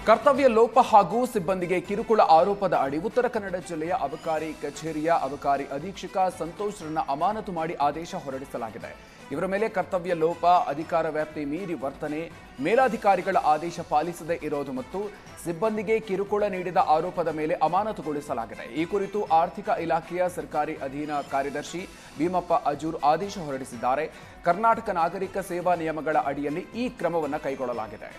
ಕರ್ತವ್ಯ ಲೋಪ ಹಾಗೂ ಸಿಬ್ಬಂದಿಗೆ ಕಿರುಕುಳ ಆರೋಪದ ಅಡಿ ಉತ್ತರ ಕನ್ನಡ ಜಿಲ್ಲೆಯ ಅಬಕಾರಿ ಕಚೇರಿಯ ಅಬಕಾರಿ ಅಧೀಕ್ಷಕ ಸಂತೋಷ್ರನ್ನ ಅಮಾನತು ಮಾಡಿ ಆದೇಶ ಹೊರಡಿಸಲಾಗಿದೆ. ಇವರ ಮೇಲೆ ಕರ್ತವ್ಯ ಲೋಪ, ಅಧಿಕಾರ ವ್ಯಾಪ್ತಿ ಮೀರಿ ವರ್ತನೆ, ಮೇಲಾಧಿಕಾರಿಗಳ ಆದೇಶ ಪಾಲಿಸದೇ ಇರೋದು ಮತ್ತು ಸಿಬ್ಬಂದಿಗೆ ಕಿರುಕುಳ ನೀಡಿದ ಆರೋಪದ ಮೇಲೆ ಅಮಾನತುಗೊಳಿಸಲಾಗಿದೆ. ಈ ಕುರಿತು ಆರ್ಥಿಕ ಇಲಾಖೆಯ ಸರ್ಕಾರಿ ಅಧೀನ ಕಾರ್ಯದರ್ಶಿ ಭೀಮಪ್ಪ ಅಜೂರ್ ಆದೇಶ ಹೊರಡಿಸಿದ್ದಾರೆ. ಕರ್ನಾಟಕ ನಾಗರಿಕ ಸೇವಾ ನಿಯಮಗಳ ಅಡಿಯಲ್ಲಿ ಈ ಕ್ರಮವನ್ನು ಕೈಗೊಳ್ಳಲಾಗಿದೆ.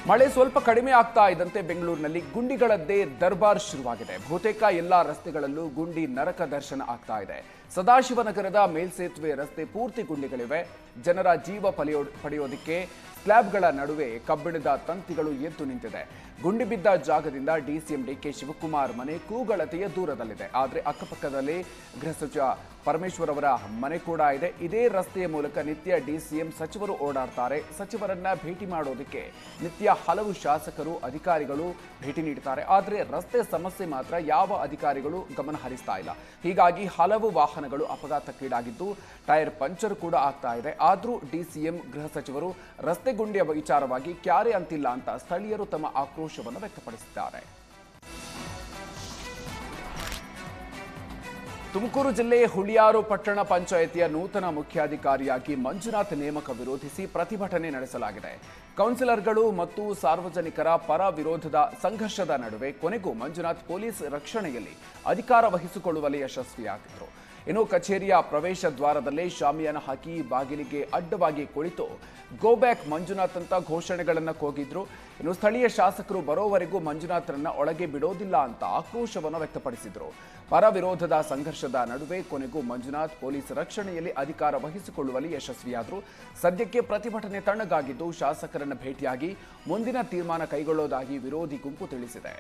ಮಳೆ ಸ್ವಲ್ಪ ಕಡಿಮೆ ಆಗ್ತಾ ಇದ್ದಂತೆ ಬೆಂಗಳೂರಿನಲ್ಲಿ ಗುಂಡಿಗಳದ್ದೇ ದರ್ಬಾರ್ ಶುರುವಾಗಿದೆ. ಬಹುತೇಕ ಎಲ್ಲಾ ರಸ್ತೆಗಳಲ್ಲೂ ಗುಂಡಿ ನರಕ ದರ್ಶನ ಆಗ್ತಾ ಇದೆ. ಸದಾಶಿವನಗರದ ಮೇಲ್ಸೇತುವೆ ರಸ್ತೆ ಪೂರ್ತಿ ಗುಂಡಿಗಳಿವೆ. ಜನರ ಜೀವ ಪಡೆಯೋದಕ್ಕೆ ಸ್ಲ್ಯಾಬ್ಗಳ ನಡುವೆ ಕಬ್ಬಿಣದ ತಂತಿಗಳು ಎದ್ದು ನಿಂತಿದೆ. ಗುಂಡಿ ಬಿದ್ದ ಜಾಗದಿಂದ ಡಿಸಿಎಂ ಡಿಕೆ ಶಿವಕುಮಾರ್ ಮನೆ ಕೂಗಳತೆಯ ದೂರದಲ್ಲಿದೆ. ಆದರೆ ಅಕ್ಕಪಕ್ಕದಲ್ಲಿ ಗೃಹ ಸಚಿವ ಪರಮೇಶ್ವರ್ ಅವರ ಮನೆ ಕೂಡ ಇದೆ. ಇದೇ ರಸ್ತೆಯ ಮೂಲಕ ನಿತ್ಯ ಡಿಸಿಎಂ ಸಚಿವರು ಓಡಾಡ್ತಾರೆ. ಸಚಿವರನ್ನ ಭೇಟಿ ಮಾಡೋದಕ್ಕೆ ನಿತ್ಯ ಹಲವು ಶಾಸಕರು, ಅಧಿಕಾರಿಗಳು ಭೇಟಿ ನೀಡುತ್ತಾರೆ. ಆದರೆ ರಸ್ತೆ ಸಮಸ್ಯೆ ಮಾತ್ರ ಯಾವ ಅಧಿಕಾರಿಗಳು ಗಮನ ಹರಿಸ್ತಾ ಇಲ್ಲ. ಹೀಗಾಗಿ ಹಲವು ವಾಹನಗಳು ಅಪಘಾತಕ್ಕೀಡಾಗಿದ್ದು ಟೈರ್ ಪಂಚರ್ ಕೂಡ ಆಗ್ತಾ ಇದೆ. ಆದರೂ ಡಿಸಿಎಂ, ಗೃಹ ಸಚಿವರು ರಸ್ತೆ ಗುಂಡಿಯ ವಿಚಾರವಾಗಿ ಕ್ಯಾರೆ ಅಂತಿಲ್ಲ ಅಂತ ಸ್ಥಳೀಯರು ತಮ್ಮ ಆಕ್ರೋಶವನ್ನು ವ್ಯಕ್ತಪಡಿಸಿದ್ದಾರೆ. ತುಮಕೂರು ಜಿಲ್ಲೆ ಹುಳಿಯಾರು ಪಟ್ಟಣ ಪಂಚಾಯಿತಿಯ ನೂತನ ಮುಖ್ಯಾಧಿಕಾರಿಯಾಗಿ ಮಂಜುನಾಥ್ ನೇಮಕ ವಿರೋಧಿಸಿ ಪ್ರತಿಭಟನೆ ನಡೆಸಲಾಗಿದೆ. ಕೌನ್ಸಿಲರ್ಗಳು ಮತ್ತು ಸಾರ್ವಜನಿಕರ ಪರ ವಿರೋಧದ ಸಂಘರ್ಷದ ನಡುವೆ ಕೊನೆಗೂ ಮಂಜುನಾಥ್ ಪೊಲೀಸ್ ರಕ್ಷಣೆಯಲ್ಲಿ ಅಧಿಕಾರ ವಹಿಸಿಕೊಳ್ಳುವಲ್ಲಿ ಯಶಸ್ವಿಯಾಗಿದ್ದರು. ಇನ್ನು ಕಚೇರಿಯ ಪ್ರವೇಶ ದ್ವಾರದಲ್ಲೇ ಶಾಮಿಯಾನ ಹಾಕಿ ಬಾಗಿಲಿಗೆ ಅಡ್ಡವಾಗಿ ಕುಳಿತು ಗೋ ಬ್ಯಾಕ್ ಮಂಜುನಾಥ್ ಅಂತ ಘೋಷಣೆಗಳನ್ನು ಕೂಗಿದ್ರು. ಇನ್ನು ಸ್ಥಳೀಯ ಶಾಸಕರು ಬರೋವರೆಗೂ ಮಂಜುನಾಥ್ರನ್ನ ಒಳಗೆ ಬಿಡೋದಿಲ್ಲ ಅಂತ ಆಕ್ರೋಶವನ್ನು ವ್ಯಕ್ತಪಡಿಸಿದ್ರು. ಪರ ವಿರೋಧದ ಸಂಘರ್ಷದ ನಡುವೆ ಕೊನೆಗೂ ಮಂಜುನಾಥ್ ಪೊಲೀಸ್ ರಕ್ಷಣೆಯಲ್ಲಿ ಅಧಿಕಾರ ವಹಿಸಿಕೊಳ್ಳುವಲ್ಲಿ ಯಶಸ್ವಿಯಾದರು. ಸದ್ಯಕ್ಕೆ ಪ್ರತಿಭಟನೆ ತಣ್ಣಗಾಗಿದ್ದು ಶಾಸಕರನ್ನ ಭೇಟಿಯಾಗಿ ಮುಂದಿನ ತೀರ್ಮಾನ ಕೈಗೊಳ್ಳೋದಾಗಿ ವಿರೋಧಿ ಗುಂಪು ತಿಳಿಸಿದೆ.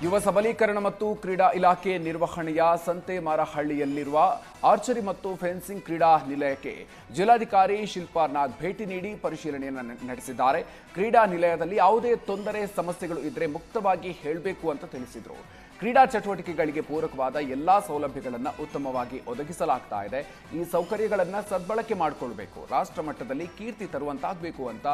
ಯುವ ಸಬಲೀಕರಣ ಮತ್ತು ಕ್ರೀಡಾ ಇಲಾಖೆ ನಿರ್ವಹಣೆಯ ಸಂತೆಮಾರಹಳ್ಳಿಯಲ್ಲಿರುವ ಆರ್ಚರಿ ಮತ್ತು ಫೆನ್ಸಿಂಗ್ ಕ್ರೀಡಾ ನಿಲಯಕ್ಕೆ ಜಿಲ್ಲಾಧಿಕಾರಿ ಶಿಲ್ಪಾ ನಾಗ್ ಭೇಟಿ ನೀಡಿ ಪರಿಶೀಲನೆಯನ್ನು ನಡೆಸಿದ್ದಾರೆ. ಕ್ರೀಡಾ ನಿಲಯದಲ್ಲಿ ಯಾವುದೇ ತೊಂದರೆ, ಸಮಸ್ಯೆಗಳು ಇದ್ದರೆ ಮುಕ್ತವಾಗಿ ಹೇಳಬೇಕು ಅಂತ ತಿಳಿಸಿದರು. ಕ್ರೀಡಾ ಚಟುವಟಿಕೆಗಳಿಗೆ ಪೂರಕವಾದ ಎಲ್ಲಾ ಸೌಲಭ್ಯಗಳನ್ನು ಉತ್ತಮವಾಗಿ ಒದಗಿಸಲಾಗ್ತಾ ಇದೆ. ಈ ಸೌಕರ್ಯಗಳನ್ನು ಸದ್ಬಳಕೆ ಮಾಡಿಕೊಳ್ಳಬೇಕು, ರಾಷ್ಟ್ರ ಮಟ್ಟದಲ್ಲಿ ಕೀರ್ತಿ ತರುವಂತಾಗಬೇಕು ಅಂತ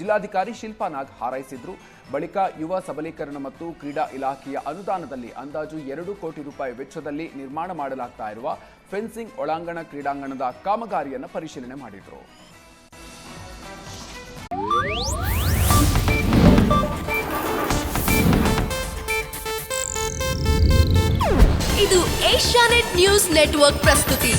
ಜಿಲ್ಲಾಧಿಕಾರಿ ಶಿಲ್ಪಾ ನಾಗ್ ಹಾರೈಸಿದ್ರು. ಬಳಿಕ ಯುವ ಸಬಲೀಕರಣ ಮತ್ತು ಕ್ರೀಡಾ ಇಲಾಖೆಯ ಅನುದಾನದಲ್ಲಿ ಅಂದಾಜು 2 ಕೋಟಿ ರೂಪಾಯಿ ವೆಚ್ಚದಲ್ಲಿ ನಿರ್ಮಾಣ ಮಾಡಲಾಗ್ತಾ ಇರುವ ಫೆನ್ಸಿಂಗ್ ಒಳಾಂಗಣ ಕ್ರೀಡಾಂಗಣದ ಕಾಮಗಾರಿಯನ್ನು ಪರಿಶೀಲನೆ ಮಾಡಿದರು. ಇದು ಏಷ್ಯಾನೆಟ್ ನ್ಯೂಸ್ ನೆಟ್ವರ್ಕ್ ಪ್ರಸ್ತುತಿ.